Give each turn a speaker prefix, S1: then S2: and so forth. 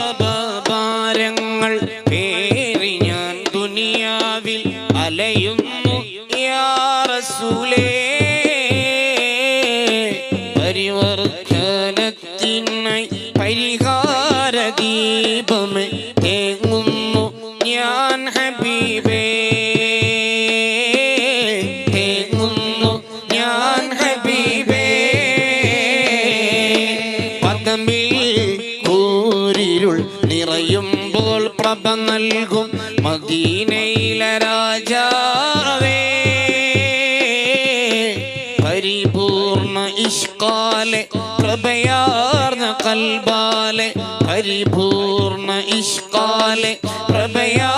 S1: പാപഭാരങ്ങൾ പേറി ഞാൻ ദുനിയാവിൽ അലയുന്നു യാ റസൂലേ. പരിവർത്തനത്തിനായി പരിഹാര ദീപമേ തേങ്ങുന്നു ഞാൻ ഹബീബേ, തേങ്ങുന്നു ഞാൻ ഹബീബേ. പദമിൽ കൂരിരുൾ നിറയുമ്പോൾ പ്രഭ നൽകും മദീനയിലെ രാജാവേ. പരിപൂർണ ഇഷ്കാലെ കൃപയാർന്ന കൽബാലെ, പരിപൂർണ ഇഷ്കാലെ കൃപയാ